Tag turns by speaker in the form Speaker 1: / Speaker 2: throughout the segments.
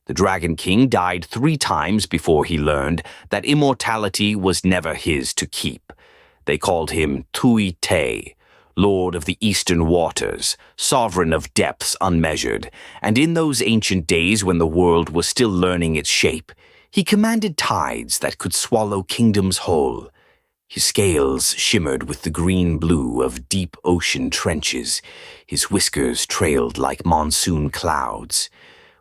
Speaker 1: The Dragon King died 3 times before he learned that immortality was never his to keep. They called him Thuy Te, Lord of the Eastern Waters, sovereign of depths unmeasured, and in those ancient days when the world was still learning its shape, he commanded tides that could swallow kingdoms whole. His scales shimmered with the green-blue of deep ocean trenches. His whiskers trailed like monsoon clouds.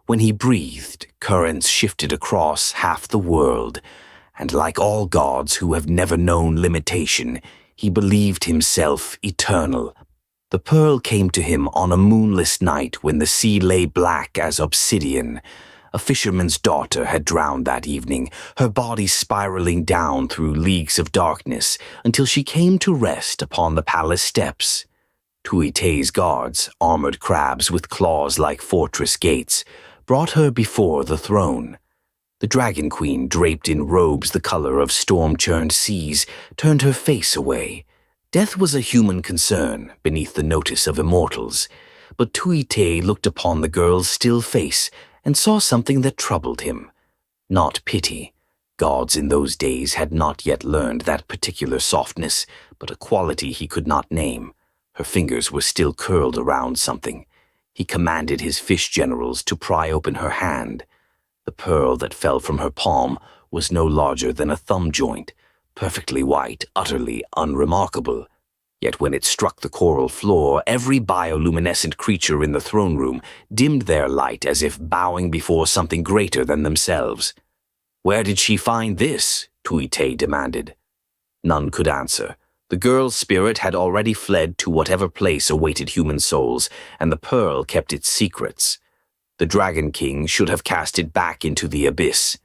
Speaker 1: When he breathed, currents shifted across half the world, and like all gods who have never known limitation, he believed himself eternal. The pearl came to him on a moonless night when the sea lay black as obsidian. A fisherman's daughter had drowned that evening, her body spiraling down through leagues of darkness until she came to rest upon the palace steps. Thuy Te's guards, armored crabs with claws like fortress gates, brought her before the throne. The Dragon Queen, draped in robes the color of storm-churned seas, turned her face away. Death was a human concern beneath the notice of immortals, but Thuy Te looked upon the girl's still face and saw something that troubled him. Not pity. Gods in those days had not yet learned that particular softness, but a quality he could not name. Her fingers were still curled around something. He commanded his fish generals to pry open her hand. The pearl that fell from her palm was no larger than a thumb joint, perfectly white, utterly unremarkable. Yet when it struck the coral floor, every bioluminescent creature in the throne room dimmed their light as if bowing before something greater than themselves. "Where did she find this?" Thuy Te demanded. None could answer. The girl's spirit had already fled to whatever place awaited human souls, and the pearl kept its secrets. The Dragon King should have cast it back into the abyss.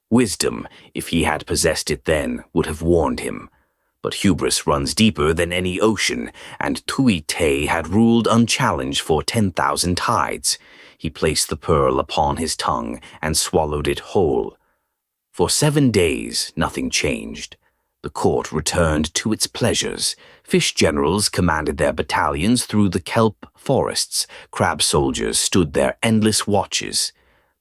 Speaker 1: Wisdom, if he had possessed it then, would have warned him. But hubris runs deeper than any ocean, and Thuy Te had ruled unchallenged for 10,000 tides. He placed the pearl upon his tongue and swallowed it whole. For 7 days, nothing changed. The court returned to its pleasures. Fish generals commanded their battalions through the kelp forests. Crab soldiers stood their endless watches.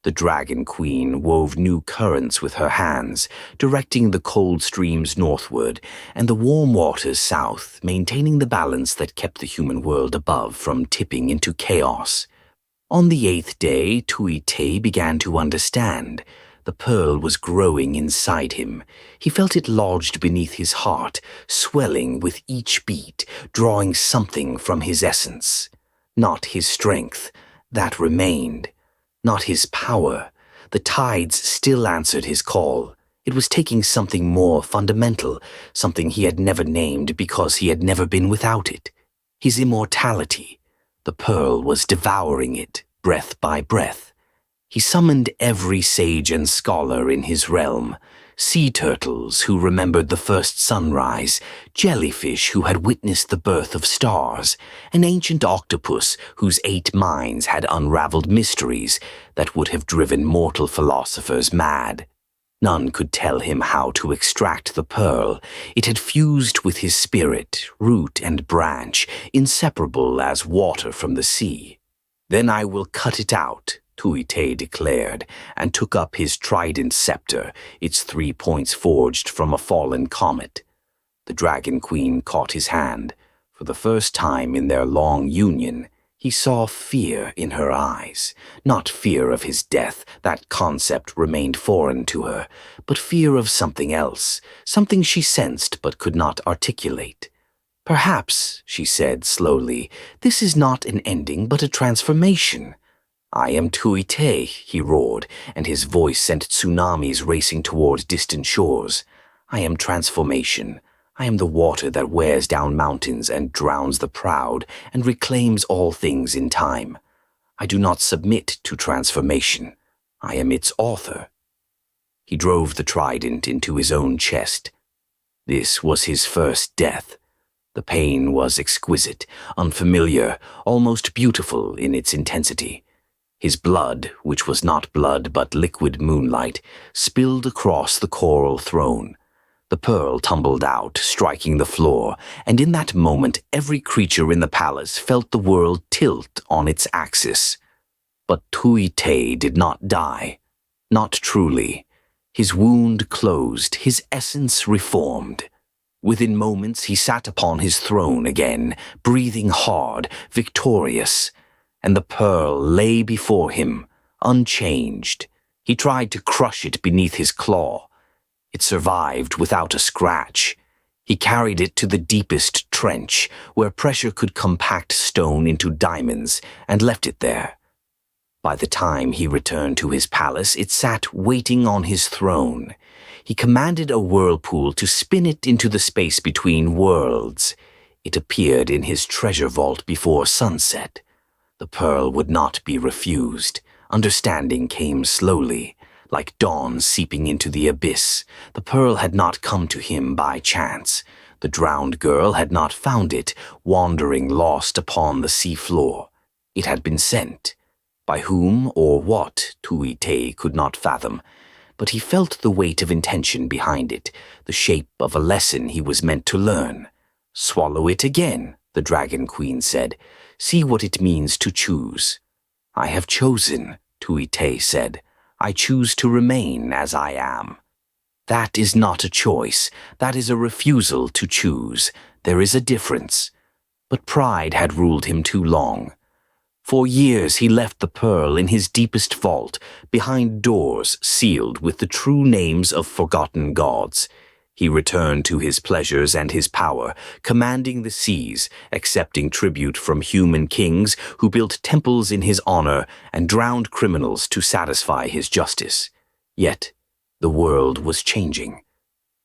Speaker 1: The Dragon Queen wove new currents with her hands, directing the cold streams northward and the warm waters south, maintaining the balance that kept the human world above from tipping into chaos. On the 8th day, Thuy Te began to understand. The pearl was growing inside him. He felt it lodged beneath his heart, swelling with each beat, drawing something from his essence. Not his strength, that remained. Not his power. The tides still answered his call. It was taking something more fundamental, something he had never named because he had never been without it. His immortality. The pearl was devouring it, breath by breath. He summoned every sage and scholar in his realm. Sea turtles who remembered the first sunrise, jellyfish who had witnessed the birth of stars, an ancient octopus whose 8 minds had unraveled mysteries that would have driven mortal philosophers mad. None could tell him how to extract the pearl. It had fused with his spirit, root and branch, inseparable as water from the sea. "Then I will cut it out," Thuy Te declared, and took up his trident scepter, its 3 points forged from a fallen comet. The Dragon Queen caught his hand. For the first time in their long union, he saw fear in her eyes. Not fear of his death, that concept remained foreign to her, but fear of something else, something she sensed but could not articulate. "Perhaps," she said slowly, "this is not an ending but a transformation." "I am Thuy Te," he roared, and his voice sent tsunamis racing toward distant shores. "I am transformation. I am the water that wears down mountains and drowns the proud and reclaims all things in time. I do not submit to transformation. I am its author." He drove the trident into his own chest. This was his first death. The pain was exquisite, unfamiliar, almost beautiful in its intensity. His blood, which was not blood but liquid moonlight, spilled across the coral throne. The pearl tumbled out, striking the floor, and in that moment every creature in the palace felt the world tilt on its axis. But Thuy Te did not die. Not truly. His wound closed, his essence reformed. Within moments he sat upon his throne again, breathing hard, victorious, and the pearl lay before him, unchanged. He tried to crush it beneath his claw. It survived without a scratch. He carried it to the deepest trench, where pressure could compact stone into diamonds, and left it there. By the time he returned to his palace, it sat waiting on his throne. He commanded a whirlpool to spin it into the space between worlds. It appeared in his treasure vault before sunset. The pearl would not be refused. Understanding came slowly, like dawn seeping into the abyss. The pearl had not come to him by chance. The drowned girl had not found it, wandering lost upon the sea floor. It had been sent. By whom or what, Thuy Te could not fathom, but he felt the weight of intention behind it, the shape of a lesson he was meant to learn. "Swallow it again," the Dragon Queen said. "See what it means to choose." "I have chosen," Thuy Te said. "I choose to remain as I am." "That is not a choice. That is a refusal to choose. There is a difference." But pride had ruled him too long. For years he left the pearl in his deepest vault, behind doors sealed with the true names of forgotten gods. He returned to his pleasures and his power, commanding the seas, accepting tribute from human kings who built temples in his honor and drowned criminals to satisfy his justice. Yet the world was changing.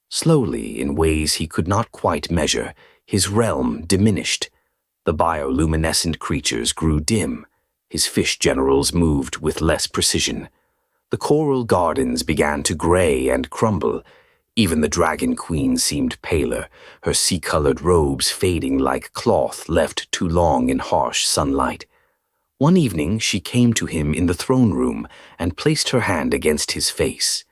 Speaker 1: Slowly, in ways he could not quite measure, his realm diminished. The bioluminescent creatures grew dim. His fish generals moved with less precision. The coral gardens began to gray and crumble. Even the Dragon Queen seemed paler, her sea-colored robes fading like cloth left too long in harsh sunlight. One evening she came to him in the throne room and placed her hand against his face.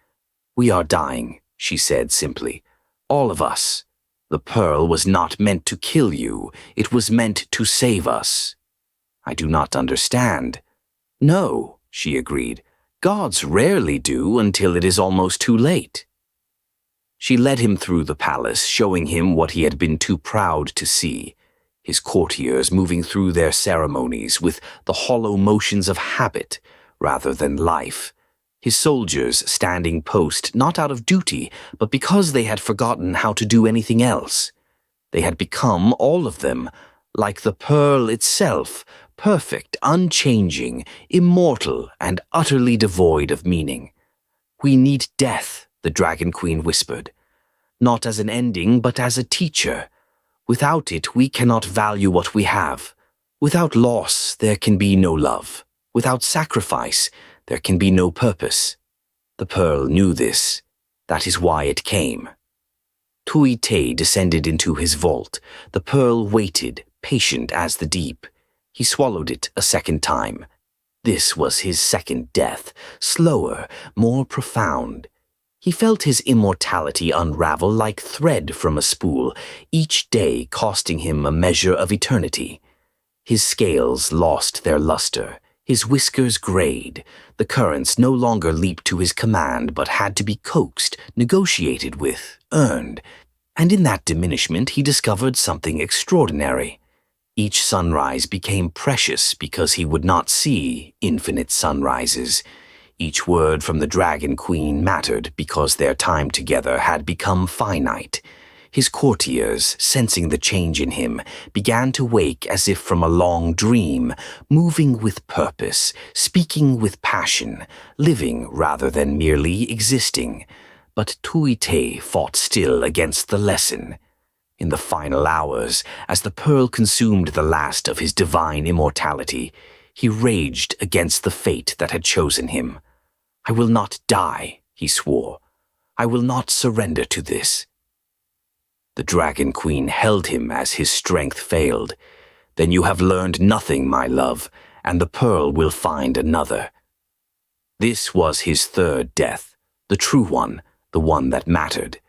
Speaker 1: "We are dying," she said simply. "All of us. The pearl was not meant to kill you. It was meant to save us." "I do not understand." "No," she agreed. "Gods rarely do until it is almost too late." She led him through the palace, showing him what he had been too proud to see. His courtiers moving through their ceremonies with the hollow motions of habit rather than life. His soldiers standing post not out of duty, but because they had forgotten how to do anything else. They had become, all of them, like the pearl itself, perfect, unchanging, immortal, and utterly devoid of meaning. "We need death," the Dragon Queen whispered. "Not as an ending, but as a teacher. Without it, we cannot value what we have. Without loss, there can be no love. Without sacrifice, there can be no purpose." The pearl knew this. That is why it came. Thuy Te descended into his vault. The pearl waited, patient as the deep. He swallowed it a second time. This was his second death, slower, more profound. He felt his immortality unravel like thread from a spool, each day costing him a measure of eternity. His scales lost their luster. His whiskers grayed. The currents no longer leaped to his command, but had to be coaxed, negotiated with, earned. And in that diminishment he discovered something extraordinary. Each sunrise became precious because he would not see infinite sunrises. Each word from the Dragon Queen mattered because their time together had become finite. His courtiers, sensing the change in him, began to wake as if from a long dream, moving with purpose, speaking with passion, living rather than merely existing. But Thuy Te fought still against the lesson. In the final hours, as the pearl consumed the last of his divine immortality, he raged against the fate that had chosen him. "I will not die," he swore. "I will not surrender to this." The Dragon Queen held him as his strength failed. "Then you have learned nothing, my love, and the pearl will find another." This was his third death, the true one, the one that mattered.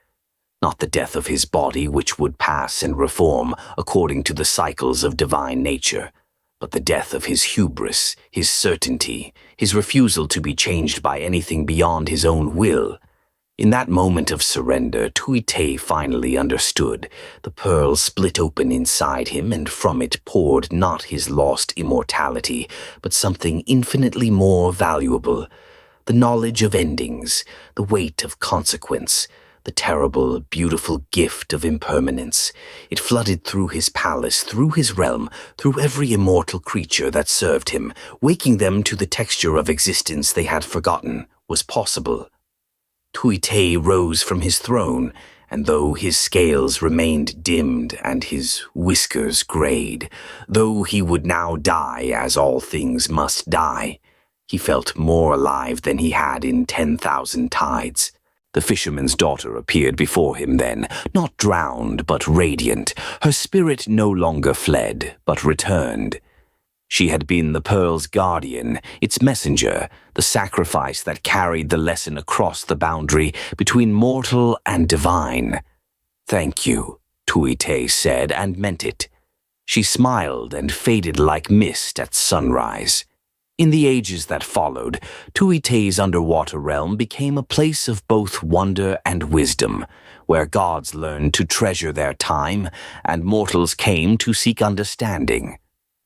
Speaker 1: Not the death of his body, which would pass and reform according to the cycles of divine nature, but the death of his hubris, his certainty, his refusal to be changed by anything beyond his own will. In that moment of surrender, Thuy Te finally understood. The pearl split open inside him, and from it poured not his lost immortality, but something infinitely more valuable. The knowledge of endings, the weight of consequence, the terrible, beautiful gift of impermanence. It flooded through his palace, through his realm, through every immortal creature that served him, waking them to the texture of existence they had forgotten was possible. Thuy Te rose from his throne, and though his scales remained dimmed and his whiskers grayed, though he would now die as all things must die, he felt more alive than he had in 10,000 tides. The fisherman's daughter appeared before him then, not drowned but radiant. Her spirit no longer fled, but returned. She had been the pearl's guardian, its messenger, the sacrifice that carried the lesson across the boundary between mortal and divine. "Thank you," Thuy Te said, and meant it. She smiled and faded like mist at sunrise. In the ages that followed, Thuy Te's underwater realm became a place of both wonder and wisdom, where gods learned to treasure their time and mortals came to seek understanding.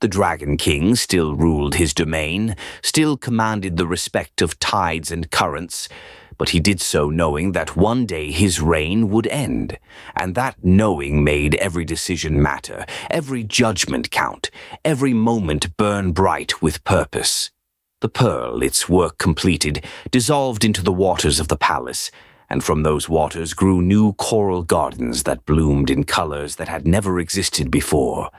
Speaker 1: The Dragon King still ruled his domain, still commanded the respect of tides and currents, but he did so knowing that one day his reign would end, and that knowing made every decision matter, every judgment count, every moment burn bright with purpose. The pearl, its work completed, dissolved into the waters of the palace, and from those waters grew new coral gardens that bloomed in colors that had never existed before.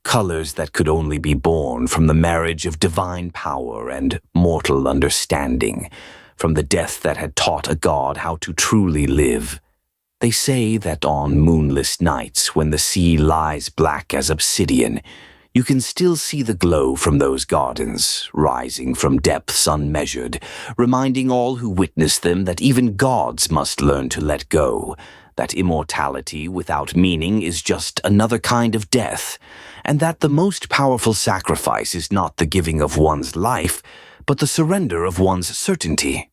Speaker 1: Colors that could only be born from the marriage of divine power and mortal understanding, from the death that had taught a god how to truly live. They say that on moonless nights, when the sea lies black as obsidian, you can still see the glow from those gardens, rising from depths unmeasured, reminding all who witness them that even gods must learn to let go, that immortality without meaning is just another kind of death, and that the most powerful sacrifice is not the giving of one's life, but the surrender of one's certainty.